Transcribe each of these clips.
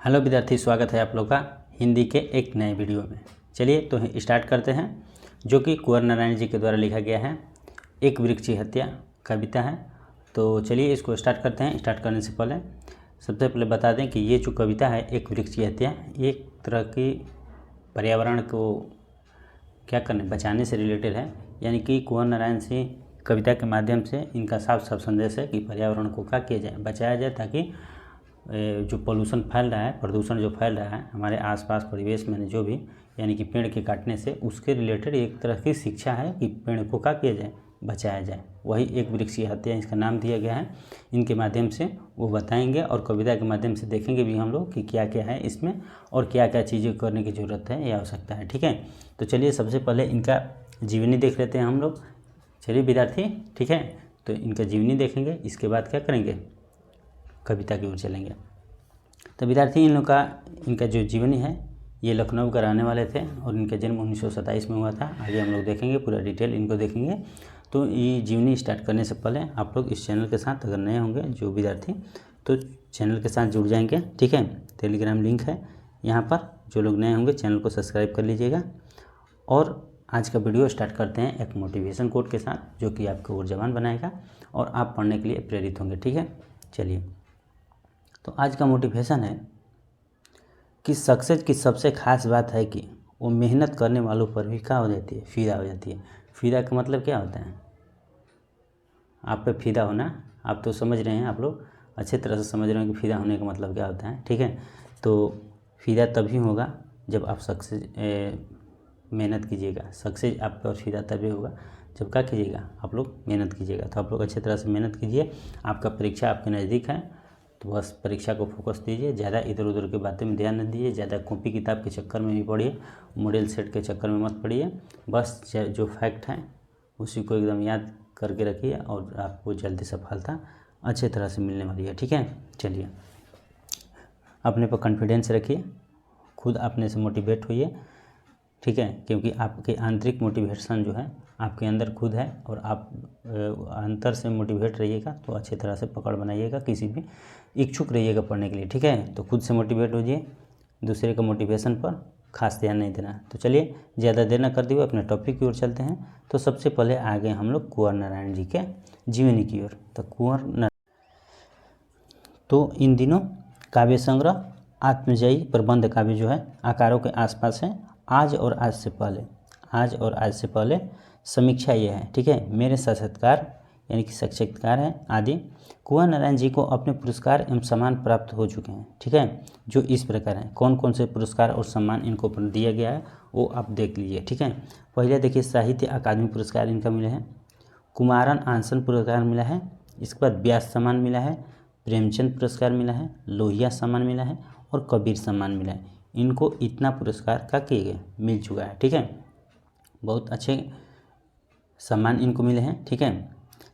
Hello विद्यार्थी, स्वागत है आप लोग का हिंदी के एक नए वीडियो में। चलिए तो स्टार्ट करते हैं, जो कि कुंवर नारायण जी के द्वारा लिखा गया है। एक वृक्ष की हत्या कविता है। तो चलिए इसको स्टार्ट करते हैं। स्टार्ट करने से पहले सबसे पहले बता दें कि ये जो कविता है एक वृक्ष की हत्या, एक तरह की पर्यावरण को क्या करने बचाने से रिलेटेड है। यानी कि कुंवर नारायण सिंह कविता के माध्यम से इनका साफ साफ संदेश है कि पर्यावरण को क्या किया जाए, बचाया जाए, ताकि जो पोल्यूशन फैल रहा है, प्रदूषण जो फैल रहा है हमारे आसपास परिवेश में जो भी, यानी कि पेड़ के काटने से, उसके रिलेटेड एक तरह की शिक्षा है कि पेड़ को क्या किया जाए, बचाया जाए। वही एक वृक्ष की हत्या इसका नाम दिया गया है। इनके माध्यम से वो बताएंगे और कविता के माध्यम से देखेंगे भी हम लोग कि क्या क्या है इसमें और क्या क्या चीज़ें करने की ज़रूरत है या आवश्यकता है। ठीक है, तो चलिए सबसे पहले इनका जीवनी देख लेते हैं हम लोग। चलिए विद्यार्थी, ठीक है, तो इनका जीवनी देखेंगे, इसके बाद क्या करेंगे, कविता की ओर चलेंगे। तो विद्यार्थी इनका जो जीवनी है, ये लखनऊ का रहने वाले थे और इनका जन्म 1927 में हुआ था। आगे हम लोग देखेंगे, पूरा डिटेल इनको देखेंगे। तो ये जीवनी स्टार्ट करने से पहले आप लोग इस चैनल के साथ अगर नए होंगे जो विद्यार्थी, तो चैनल के साथ जुड़ जाएंगे। ठीक है, टेलीग्राम लिंक है यहाँ पर, जो लोग नए होंगे चैनल को सब्सक्राइब कर लीजिएगा। और आज का वीडियो स्टार्ट करते हैं एक मोटिवेशन कोट के साथ, जो कि आपको और जवान बनाएगा और आप पढ़ने के लिए प्रेरित होंगे। ठीक है, चलिए तो आज का मोटिवेशन है कि सक्सेस की सबसे खास बात है कि वो मेहनत करने वालों पर भी क्या हो जाती है, फिदा हो जाती है। फिदा का मतलब क्या होता है, आप पे फिदा होना। आप तो समझ रहे हैं, आप लोग अच्छे तरह से समझ रहे हैं कि फिदा होने का मतलब क्या होता है। ठीक है, तो फिदा तभी होगा जब आप मेहनत कीजिएगा। सक्सेस आप पर फिदा तभी होगा जब क्या कीजिएगा, आप लोग मेहनत कीजिएगा। तो आप लोग अच्छे तरह से मेहनत कीजिए। आपका परीक्षा आपके नज़दीक है, तो बस परीक्षा को फोकस दीजिए। ज़्यादा इधर उधर की बातें में ध्यान न दीजिए। ज़्यादा कॉपी किताब के चक्कर में भी पढ़िए, मॉडल सेट के चक्कर में मत पढ़िए। बस जो फैक्ट है उसी को एकदम याद करके रखिए और आपको जल्दी सफलता अच्छे तरह से मिलने वाली है। ठीक है, चलिए अपने पर कॉन्फिडेंस रखिए, खुद अपने से मोटिवेट होइए। ठीक है, क्योंकि आपके आंतरिक मोटिवेशन जो है आपके अंदर खुद है, और आप अंतर से मोटिवेट रहिएगा तो अच्छी तरह से पकड़ बनाइएगा, किसी भी इच्छुक रहिएगा पढ़ने के लिए। ठीक है, तो खुद से मोटिवेट होइए, दूसरे का मोटिवेशन पर खास ध्यान नहीं देना। तो चलिए ज़्यादा देर न करते हुए अपने टॉपिक की ओर चलते हैं। तो सबसे पहले आ गए हम लोग कुंवर नारायण जी के जीवनी की ओर। तो कुंवर नारायण तो इन दिनों काव्य संग्रह आत्मजयी प्रबंध काव्य जो है आकारों के आसपास है। आज और आज से पहले समीक्षा ये है। ठीक है, मेरे साक्षात्कार यानी कि साक्षात्कार है आदि। कुंवर नारायण जी को अपने पुरस्कार एवं सम्मान प्राप्त हो चुके हैं। ठीक है, जो इस प्रकार हैं, कौन कौन से पुरस्कार और सम्मान इनको दिया गया है वो आप देख लीजिए। ठीक है, पहले देखिए साहित्य अकादमी पुरस्कार इनका मिला है, कुमारन आंसन पुरस्कार मिला है, इसके बाद व्यास सम्मान मिला है, प्रेमचंद पुरस्कार मिला है, लोहिया सम्मान मिला है और कबीर सम्मान मिला है। इनको इतना पुरस्कार का किए गए मिल चुका है। ठीक है, बहुत अच्छे सम्मान इनको मिले हैं। ठीक है,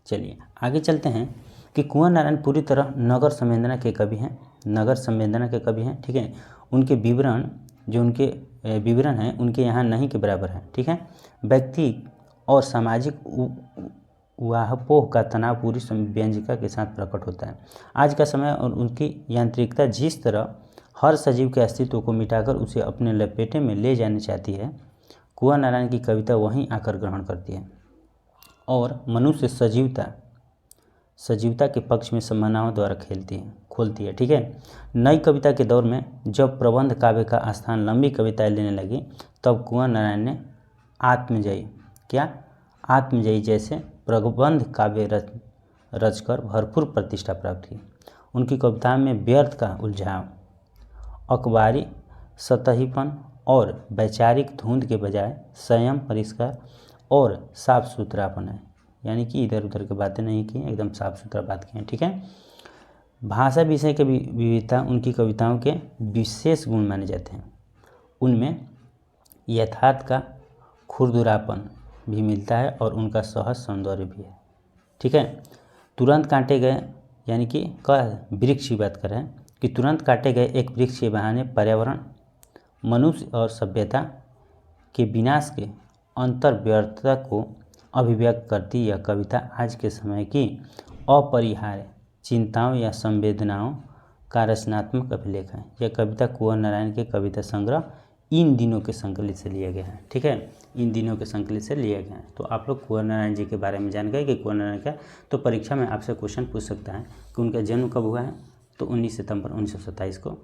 चलिए आगे चलते हैं कि कुंवर नारायण पूरी तरह नगर संवेदना के कवि हैं। ठीक है, उनके विवरण हैं उनके यहाँ नहीं के बराबर है। ठीक है, व्यक्ति और सामाजिक वाहपोह का तनाव पूरी व्यंजिका के साथ प्रकट होता है। आज का समय और उनकी यांत्रिकता जिस तरह हर सजीव के अस्तित्व को मिटाकर उसे अपने लपेटे में ले जानी चाहती है, कुंवर नारायण की कविता वहीं आकर ग्रहण करती है और मनुष्य सजीवता के पक्ष में संभावनाओं द्वारा खोलती है। ठीक है, नई कविता के दौर में जब प्रबंध काव्य का स्थान लंबी कविताएं लेने लगी, तब कुंवर नारायण ने आत्मजयी जैसे प्रबंध काव्य रचकर भरपूर प्रतिष्ठा प्राप्त की। उनकी कविताओं में व्यर्थ का उलझाव, अखबारी सतहीपन और वैचारिक धुंध के बजाय संयम, परिष्कार और साफ सुथरापन है। यानी कि इधर उधर की बातें नहीं की, एकदम साफ सुथरा बात की है। ठीक है, भाषा विषय की विविधता उनकी कविताओं के विशेष गुण माने जाते हैं। उनमें यथार्थ का खुरदुरापन भी मिलता है और उनका सहज सौंदर्य भी है। ठीक है, तुरंत काटे गए, यानी कि वृक्ष की बात कर रहे हैं कि तुरंत काटे गए एक वृक्ष के बहाने पर्यावरण, मनुष्य और सभ्यता के विनाश के अंतर्व्यर्थता को अभिव्यक्त करती यह कविता आज के समय की अपरिहार्य चिंताओं या संवेदनाओं का रचनात्मक अभिलेख है। यह कविता कुंवर नारायण के कविता संग्रह इन दिनों के संकलित से लिया गया है। ठीक है, इन दिनों के संकलित से लिया गया है। तो आप लोग कुंवर नारायण जी के बारे में जान गए कि कुंवर नारायण क्या, तो परीक्षा में आपसे क्वेश्चन पूछ सकता है कि उनका जन्म कब हुआ है, तो 19 सितंबर 1927 को।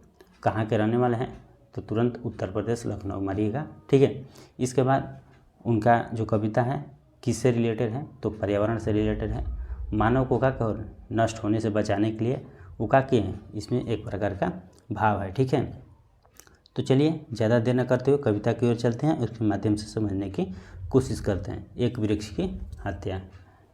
कहाँ के रहने वाले हैं, तो तुरंत उत्तर प्रदेश लखनऊ मारिएगा। ठीक है, इसके बाद उनका जो कविता है किससे रिलेटेड है, तो पर्यावरण से रिलेटेड है। मानव को का नष्ट होने से बचाने के लिए वो का किए हैं, इसमें एक प्रकार का भाव है। ठीक है, तो चलिए ज़्यादा देर न करते हुए कविता की ओर चलते हैं, उसके माध्यम से समझने की कोशिश करते हैं। एक वृक्ष की हत्या,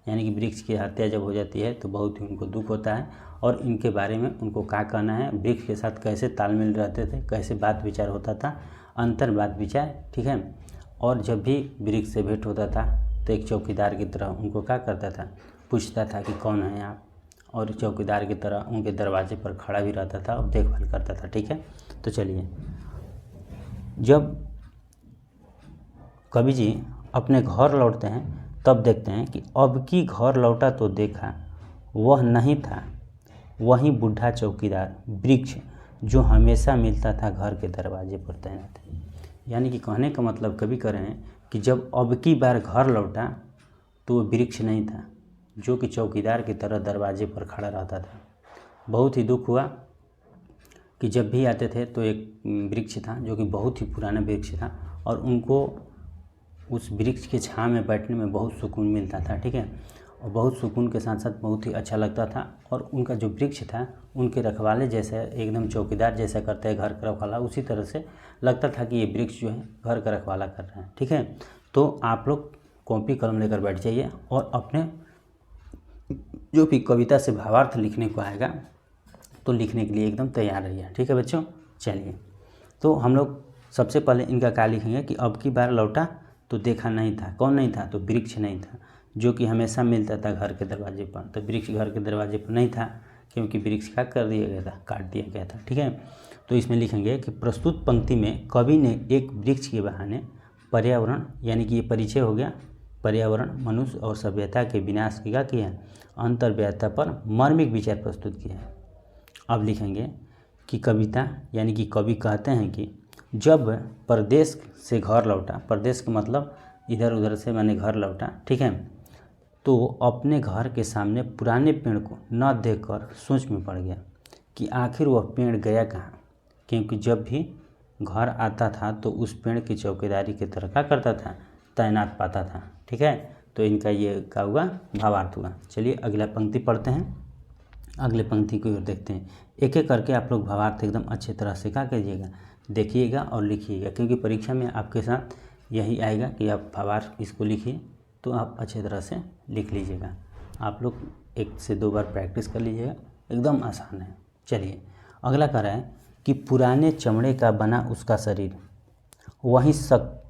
यानी कि वृक्ष की हत्या जब हो जाती है तो बहुत ही उनको दुख होता है और इनके बारे में उनको क्या कहना है, वृक्ष के साथ कैसे तालमेल रहते थे, कैसे बात विचार होता था, अंतर बात विचार। ठीक है, और जब भी वृक्ष से भेंट होता था तो एक चौकीदार की तरह उनको क्या करता था, पूछता था कि कौन है आप, और चौकीदार की तरह उनके दरवाजे पर खड़ा भी रहता था और देखभाल करता था। ठीक है, तो चलिए, जब कवि जी अपने घर लौटते हैं तब देखते हैं कि अब की घर लौटा तो देखा वह नहीं था वही बूढ़ा चौकीदार वृक्ष जो हमेशा मिलता था घर के दरवाजे पर तैनात। यानी कि कहने का मतलब कवि कह रहे हैं कि जब अब की बार घर लौटा तो वो वृक्ष नहीं था जो कि चौकीदार की तरह दरवाजे पर खड़ा रहता था। बहुत ही दुख हुआ कि जब भी आते थे तो एक वृक्ष था जो कि बहुत ही पुराना वृक्ष था और उनको उस वृक्ष के छाँव में बैठने में बहुत सुकून मिलता था। ठीक है, और बहुत सुकून के साथ साथ बहुत ही अच्छा लगता था। और उनका जो वृक्ष था उनके रखवाले जैसे एकदम चौकीदार जैसा करते हैं घर का रखवाला, उसी तरह से लगता था कि ये वृक्ष जो है घर का रखवाला कर रहे हैं। ठीक है, तो आप लोग कॉपी कलम लेकर बैठ जाइए और अपने जो भी कविता से भावार्थ लिखने को आएगा तो लिखने के लिए एकदम तैयार रहिए। ठीक है बच्चों, चलिए, तो हम लोग सबसे पहले इनका क्या लिखेंगे कि अब की बार लौटा तो देखा नहीं था, कौन नहीं था, तो वृक्ष नहीं था जो कि हमेशा मिलता था घर के दरवाजे पर। तो वृक्ष घर के दरवाजे पर नहीं था क्योंकि वृक्ष क्या कर दिया गया था, काट दिया गया था। ठीक है, तो इसमें लिखेंगे कि प्रस्तुत पंक्ति में कवि ने एक वृक्ष के बहाने पर्यावरण, यानी कि ये परिचय हो गया, पर्यावरण, मनुष्य और सभ्यता के विनाश की क्या किया है, अंतर्व्यता पर मार्मिक विचार प्रस्तुत किया है। अब लिखेंगे कि कविता, यानी कि कवि कहते हैं कि जब परदेश से घर लौटा, परदेश का मतलब इधर उधर से मैंने घर लौटा, ठीक है, तो अपने घर के सामने पुराने पेड़ को न देखकर सोच में पड़ गया कि आखिर वह पेड़ गया कहाँ, क्योंकि जब भी घर आता था तो उस पेड़ की चौकीदारी की तरह क्या करता था, तैनात पाता था। ठीक है, तो इनका ये क्या हुआ, भावार्थ हुआ। चलिए अगला पंक्ति पढ़ते हैं, अगले पंक्ति की ओर देखते हैं। एक एक करके आप लोग भावार्थ एकदम अच्छे तरह से क्या कीजिएगा, देखिएगा और लिखिएगा, क्योंकि परीक्षा में आपके साथ यही आएगा कि आप भावार्थ इसको लिखिए तो आप अच्छे तरह से लिख लीजिएगा। आप लोग 1 से 2 बार प्रैक्टिस कर लीजिएगा, एकदम आसान है। चलिए अगला कह रहा है कि पुराने चमड़े का बना उसका शरीर, वही सख्त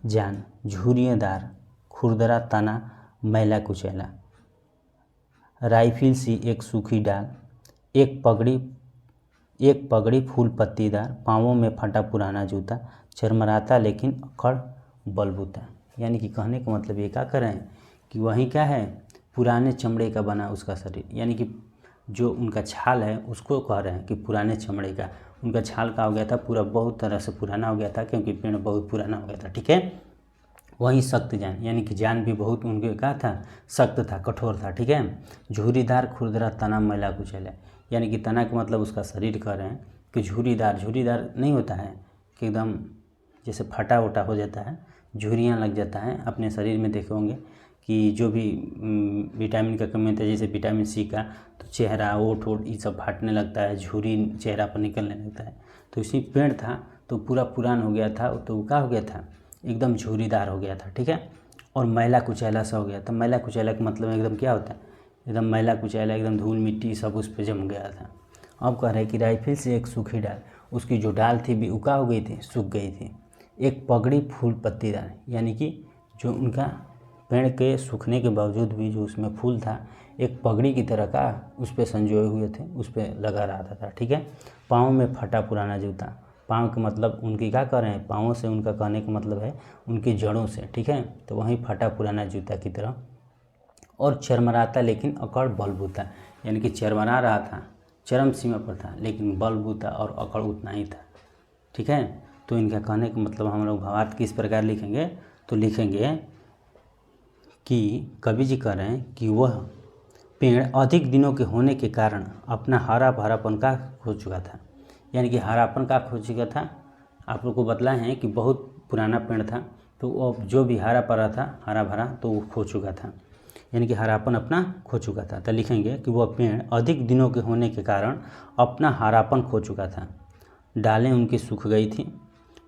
जान, झुर्रियाँदार, खुरदरा तना, मैला कुचैला, राइफिल सी एक सूखी डाल, एक पगड़ी फूल पत्तीदार, पाँवों में फटा पुराना जूता, चरमराता लेकिन अकड़ बलबूता। यानी कि कहने का मतलब ये क्या कर रहे हैं कि वहीं क्या है, पुराने चमड़े का बना उसका शरीर, यानी कि जो उनका छाल है उसको कह रहे हैं कि पुराने चमड़े का, उनका छाल का हो गया था पूरा, बहुत तरह से पुराना हो गया था क्योंकि पेड़ बहुत पुराना हो गया था। ठीक है, वहीं सख्त जान, यानी कि जान भी बहुत उनके क्या था, सख्त था, कठोर था। ठीक है, झुर्रीदार खुरदरा तना मैला कुचैला, यानी कि तना का मतलब उसका शरीर कह रहे हैं कि झुर्रीदार नहीं होता है कि एकदम जैसे फटा वटा हो जाता है, झुर्रियाँ लग जाता है अपने शरीर में। देखे होंगे कि जो भी विटामिन का कमी होता है, जैसे विटामिन सी का, तो चेहरा ओठ ये सब फाटने लगता है, झुर्री चेहरा पर निकलने लगता है। तो इसी पेड़ था तो पूरा पुरान हो गया था, तो क्या हो गया था, एकदम झुर्रीदार हो गया था। ठीक है, और मैला कुचैला सा हो गया था। मैला कुचैला का मतलब एकदम क्या होता है, एकदम मैला कुचैला, एकदम धूल मिट्टी सब उस पर जम गया था। अब कह रहे हैं कि राइफिल से एक सूखी डाल, उसकी जो डाल थी भी उका हो गई थी, सूख गई थी। एक पगड़ी फूल पत्तीदार, यानी कि जो उनका पेड़ के सूखने के बावजूद भी जो उसमें फूल था एक पगड़ी की तरह का उस पर संजोए हुए थे, उस पर लगा रहता था। ठीक है, पाँव में फटा पुराना जूता, पाँव का मतलब उनकी क्या कर रहे हैं, पाँवों से उनका कहने का मतलब है उनकी जड़ों से। ठीक है, तो वहीं फटा पुराना जूता की तरह। और चरमराता लेकिन अकड़ बलबूता, यानी कि चरमरा रहा था, चरम सीमा पर था, लेकिन बल बूता और अकड़ उतना ही था। ठीक है, तो इनका कहने का मतलब हम लोग भावार्थ किस प्रकार लिखेंगे, तो लिखेंगे कि कवि जी कह रहे हैं कि वह पेड़ अधिक दिनों के होने के कारण अपना हरा भरापन का खो चुका था। यानी कि हरापन का खो चुका था। आप लोग को बतलाए हैं कि बहुत पुराना पेड़ था, तो वो जो भी हरा भरा था, हरा भरा, तो वो खो चुका था, यानी कि हरापन अपना खो चुका था। तो लिखेंगे कि वह पेड़ अधिक दिनों के होने के कारण अपना हरापन खो चुका था। डालें उनकी सूख गई थी,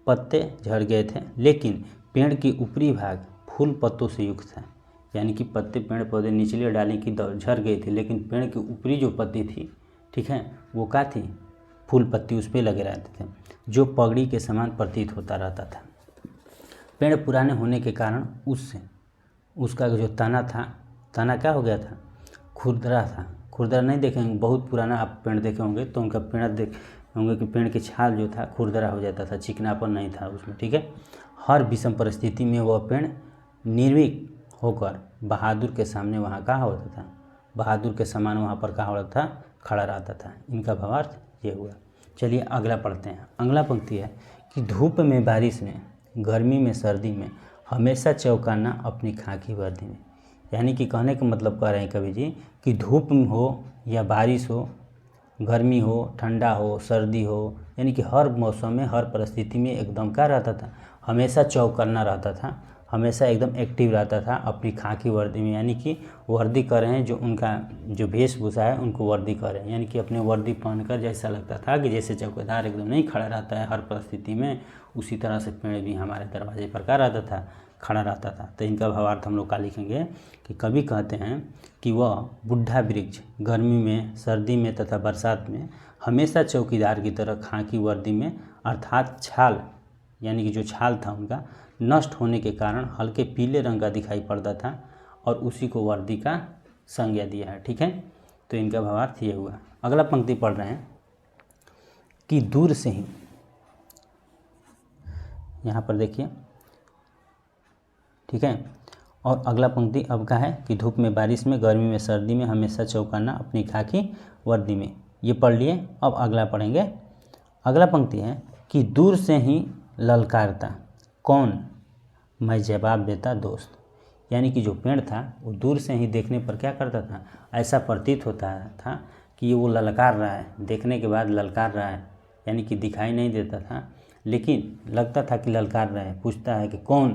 पत्ते झड़ गए थे, लेकिन पेड़ की ऊपरी भाग फूल पत्तों से युक्त था। यानी कि पत्ते पेड़ पौधे निचले डाली की झड़ गई थी, लेकिन पेड़ की ऊपरी जो पत्ती थी, ठीक है, वो क्या थी, फूल पत्ती उस पर लगे रहते थे, जो पगड़ी के समान प्रतीत होता रहता था। पेड़ पुराने होने के कारण उसका जो तना था, तना क्या हो गया था, खुरदरा था। खुरदरा नहीं देखेंगे, बहुत पुराना आप पेड़ देखे होंगे तो उनका पेड़ देख होंगे कि पेड़ की छाल जो था खुरदरा हो जाता था, चिकनापन नहीं था उसमें। ठीक है, हर विषम परिस्थिति में वह पेड़ निर्भीक होकर बहादुर के सामने वहाँ का होता था, बहादुर के समान वहाँ पर क्या होता था, खड़ा रहता था। इनका भावार्थ ये हुआ। चलिए अगला पढ़ते हैं। अगला पंक्ति है कि धूप में बारिश में, गर्मी में सर्दी में, हमेशा चौंकाना अपनी खाकी वर्दी में। यानी कि कहने का मतलब कह रहे हैं कवि जी कि धूप हो या बारिश हो, गर्मी हो, ठंडा हो, सर्दी हो, यानी कि हर मौसम में, हर परिस्थिति में एकदम क्या रहता था, हमेशा चौंकन्ना रहता था, हमेशा एकदम एक्टिव रहता था अपनी खाकी वर्दी में। यानी कि वर्दी कर रहे हैं, जो उनका जो वेशभूषा है उनको वर्दी कर रहे हैं, यानी कि अपने वर्दी पहनकर जैसा लगता था कि जैसे चौकीदार एकदम नहीं खड़ा रहता है हर परिस्थिति में, उसी तरह से पेड़ भी हमारे दरवाजे पर क्या रहता था, खड़ा रहता था। तो इनका भावार्थ हम लोग का लिखेंगे कि कवि कहते हैं कि वह बुढ़ा वृक्ष गर्मी में, सर्दी में तथा बरसात में हमेशा चौकीदार की तरह खाकी वर्दी में, अर्थात छाल, यानी कि जो छाल था उनका नष्ट होने के कारण हल्के पीले रंग का दिखाई पड़ता था, और उसी को वर्दी का संज्ञा दिया है। ठीक है, तो इनका भावार्थ ये हुआ। अगला पंक्ति पढ़ रहे हैं कि दूर से ही, यहाँ पर देखिए, ठीक है, और अगला पंक्ति अब का है कि धूप में बारिश में, गर्मी में सर्दी में, हमेशा चौंकाना अपनी खाकी वर्दी में। ये पढ़ लिए। अब अगला पढ़ेंगे। अगला पंक्ति है कि दूर से ही ललकारता कौन, मैं जवाब देता दोस्त। यानी कि जो पेड़ था वो दूर से ही देखने पर क्या करता था, ऐसा प्रतीत होता था कि वो ललकार रहा है, देखने के बाद ललकार रहा है, यानी कि दिखाई नहीं देता था, लेकिन लगता था कि ललकार रहा है। पूछता है कि कौन,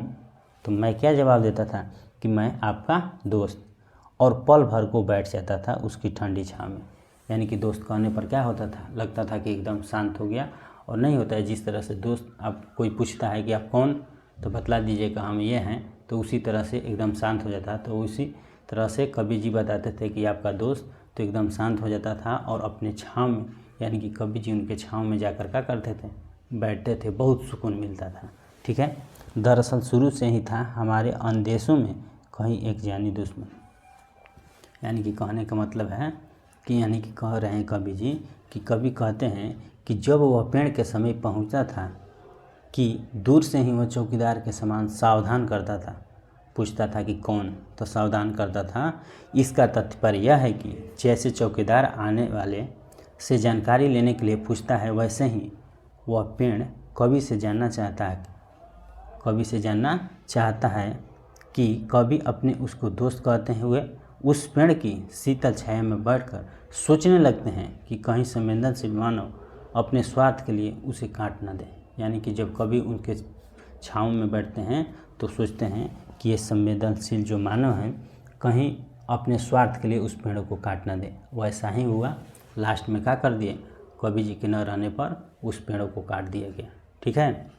तो मैं क्या जवाब देता था कि मैं आपका दोस्त, और पल भर को बैठ जाता था उसकी ठंडी छाँव में। यानी कि दोस्त कहने पर क्या होता था, लगता था कि एकदम शांत हो गया। और नहीं होता है जिस तरह से दोस्त, आप कोई पूछता है कि आप कौन, तो बतला दीजिएगा हम ये हैं, तो उसी तरह से एकदम शांत हो जाता। तो उसी तरह से कवि जी बताते थे कि आपका दोस्त, तो एकदम शांत हो जाता था और अपने छाँव में, यानी कि कवि जी उनके छाँव में जाकर क्या करते थे, बैठते थे, बहुत सुकून मिलता था। ठीक है, दरअसल शुरू से ही था हमारे अंदेशों में कहीं एक जानी दुश्मन। यानी कि कहने का मतलब है कि, यानी कि कह रहे हैं कवि जी कि कवि कहते हैं कि जब वह पेड़ के समीप पहुंचता था कि दूर से ही वह चौकीदार के समान सावधान करता था, पूछता था कि कौन, तो सावधान करता था। इसका तात्पर्य यह है कि जैसे चौकीदार आने वाले से जानकारी लेने के लिए पूछता है, वैसे ही वह पेड़ कवि से जानना चाहता है कि कवि अपने उसको दोस्त कहते हुए उस पेड़ की शीतल छाया में बैठकर सोचने लगते हैं कि कहीं संवेदनशील मानव अपने स्वार्थ के लिए उसे काट न दे। यानी कि जब कवि उनके छाँव में बैठते हैं तो सोचते हैं कि ये संवेदनशील जो मानव हैं कहीं अपने स्वार्थ के लिए उस पेड़ को काट न दे। वैसा ही हुआ, लास्ट में क्या कर दिए, कवि जी के न रहने पर उस पेड़ को काट दिया गया। ठीक है,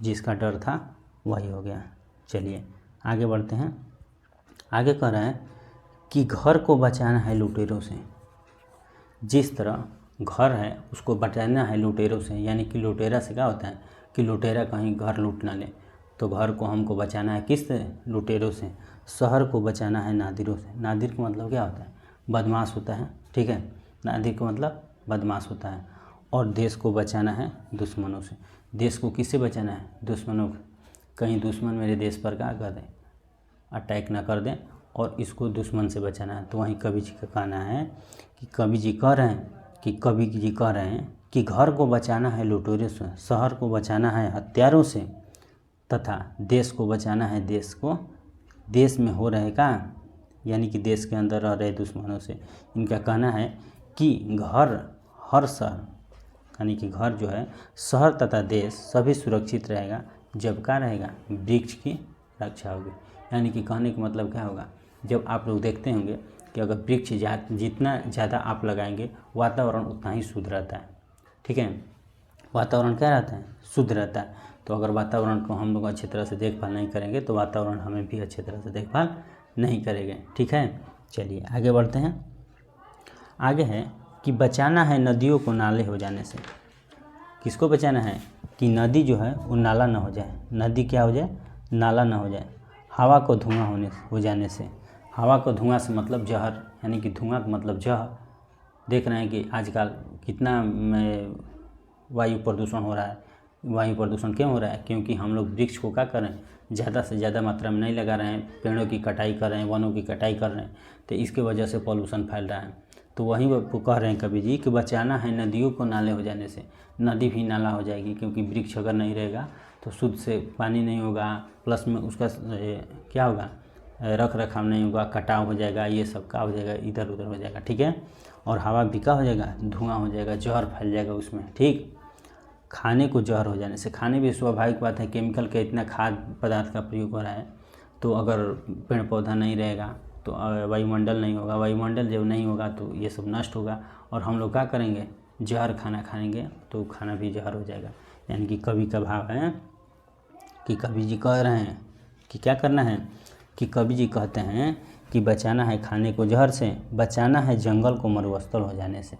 जिसका डर था वही हो गया। चलिए आगे बढ़ते हैं। आगे कह रहे हैं कि घर को बचाना है लुटेरों से। जिस तरह घर है उसको बचाना है लुटेरों से, यानी कि लुटेरा से क्या होता है कि लुटेरा कहीं घर लूट ना ले, तो घर को हमको बचाना है किससे, लुटेरों से। शहर को बचाना है नादिरों से। नादिर का मतलब क्या होता है, बदमाश होता है। ठीक है, नादिर का मतलब बदमाश होता है। और देश को बचाना है दुश्मनों से। देश को किससे बचाना है, दुश्मनों को। कहीं दुश्मन मेरे देश पर क्या कर दें, अटैक ना कर दें, और इसको दुश्मन से बचाना है। तो वहीं कवि जी का कहना है कि कवि जी कह रहे हैं कि कवि जी कह रहे हैं कि घर को बचाना है लुटेरों से, शहर को बचाना है हत्यारों से, तथा देश को बचाना है देश में हो रहे का, यानी कि देश के अंदर रह रहे दुश्मनों से। इनका कहना है कि हर शहर, यानी कि घर जो है, शहर तथा देश सभी सुरक्षित रहेगा जब क्या रहेगा, वृक्ष की रक्षा होगी। यानी कि कहने का मतलब क्या होगा, जब आप लोग देखते होंगे कि अगर वृक्ष जितना ज़्यादा आप लगाएंगे वातावरण उतना ही शुद्ध रहता है। ठीक है, वातावरण क्या रहता है, शुद्ध रहता है। तो अगर वातावरण को हम लोग अच्छी तरह से देखभाल नहीं करेंगे तो वातावरण हमें भी अच्छी तरह से देखभाल नहीं करेंगे। ठीक है, चलिए आगे बढ़ते हैं। आगे है कि बचाना है नदियों को नाले हो जाने से। किसको बचाना है, कि नदी जो है वो नाला ना हो जाए, नदी क्या हो जाए, नाला ना हो जाए। हवा को धुआं हो जाने से, हवा को धुआं से मतलब जहर, यानी कि धुआं का मतलब जहर। देख रहे हैं कि आजकल कितना वायु प्रदूषण हो रहा है। वायु प्रदूषण क्यों हो रहा है, क्योंकि हम लोग वृक्ष को क्या कर रहे हैं, ज़्यादा से ज़्यादा मात्रा में नहीं लगा रहे हैं, पेड़ों की कटाई कर रहे हैं, वनों की कटाई कर रहे हैं, तो इसके वजह से पॉल्यूशन फैल रहा है। तो वहीं वो कह रहे हैं कवि जी कि बचाना है नदियों को नाले हो जाने से। नदी भी नाला हो जाएगी, क्योंकि वृक्ष अगर नहीं रहेगा तो शुद्ध से पानी नहीं होगा, प्लस में उसका क्या होगा, रख रखाव नहीं होगा, कटाव हो जाएगा, ये सब का हो जाएगा, इधर उधर हो जाएगा। ठीक है, और हवा भी क्या हो जाएगा, धुआं हो जाएगा, जहर फैल जाएगा उसमें। ठीक, खाने को जहर हो जाने से, खाने भी स्वाभाविक बात है, केमिकल का इतना खाद्य पदार्थ का प्रयोग हो रहा है। तो अगर पेड़ पौधा नहीं रहेगा तो वायुमंडल नहीं होगा, वायुमंडल जब नहीं होगा तो ये सब नष्ट होगा, और हम लोग क्या करेंगे, जहर खाना खाएंगे तो खाना भी जहर हो जाएगा। यानी कि कवि का भाव है कि कवि जी कह रहे हैं कि क्या करना है, कि कवि जी कहते हैं कि बचाना है खाने को जहर से, बचाना है जंगल को मरुस्थल हो जाने से।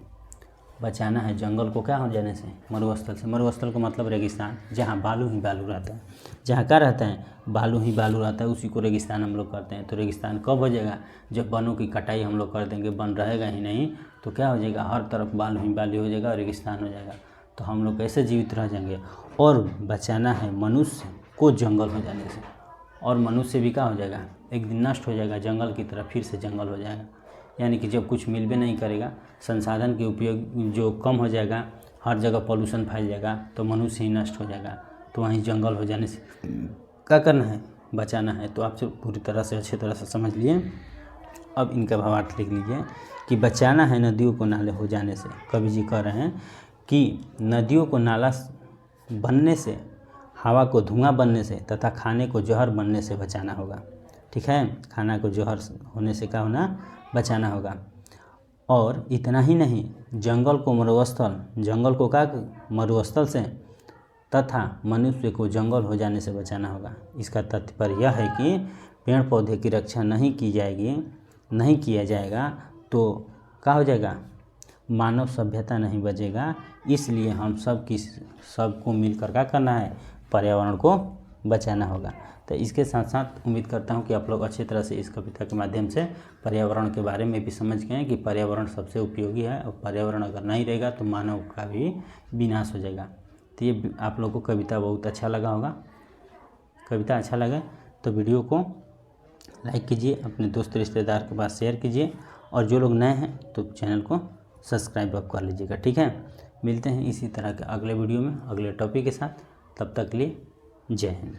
बचाना है जंगल को क्या हो जाने से, मरुस्थल से। मरुस्थल का मतलब रेगिस्तान, जहाँ बालू ही बालू रहता है, जहाँ क्या रहता है, बालू ही बालू रहता है, उसी को रेगिस्तान हम लोग करते हैं। तो रेगिस्तान कब हो जाएगा, जब वनों की कटाई हम लोग कर देंगे, वन रहेगा ही नहीं, तो क्या हो जाएगा, हर तरफ बालू ही बालू हो जाएगा, रेगिस्तान हो जाएगा। तो हम लोग कैसे जीवित रह जाएंगे। और बचाना है मनुष्य को जंगल हो जाने से, और मनुष्य भी क्या हो जाएगा, एक दिन नष्ट हो जाएगा, जंगल की तरह फिर से जंगल हो जाएगा। यानी कि जब कुछ मिल भी नहीं करेगा, संसाधन के उपयोग जो कम हो जाएगा, हर जगह पॉल्यूशन फैल जाएगा, तो मनुष्य ही नष्ट हो जाएगा। तो वहीं जंगल हो जाने से क्या करना है, बचाना है। तो आप पूरी तरह से अच्छी तरह से समझ लिए। अब इनका भावार्थ लिख लीजिए कि बचाना है नदियों को नाले हो जाने से। कवि जी कह रहे हैं कि नदियों को नाला बनने से, हवा को धुआं बनने से, तथा खाने को जहर बनने से बचाना होगा। ठीक है, खाना को जहर होने से क्या होना, बचाना होगा। और इतना ही नहीं, जंगल को मरुस्थल, जंगल को क्या, मरुस्थल से, तथा मनुष्य को जंगल हो जाने से बचाना होगा। इसका तात्पर्य यह है कि पेड़ पौधे की रक्षा नहीं किया जाएगा तो क्या हो जाएगा, मानव सभ्यता नहीं बचेगा। इसलिए हम सबको मिलकर क्या करना है, पर्यावरण को बचाना होगा। तो इसके साथ साथ उम्मीद करता हूँ कि आप लोग अच्छी तरह से इस कविता के माध्यम से पर्यावरण के बारे में भी समझ गए कि पर्यावरण सबसे उपयोगी है, और पर्यावरण अगर नहीं रहेगा तो मानव का भी विनाश हो जाएगा। तो ये आप लोग को कविता बहुत अच्छा लगा होगा। कविता अच्छा लगे तो वीडियो को लाइक कीजिए, अपने दोस्त रिश्तेदार के पास शेयर कीजिए, और जो लोग नए हैं तो चैनल को सब्सक्राइब आप कर लीजिएगा। ठीक है, मिलते हैं इसी तरह के अगले वीडियो में अगले टॉपिक के साथ। तब तक के लिए जय हिंद।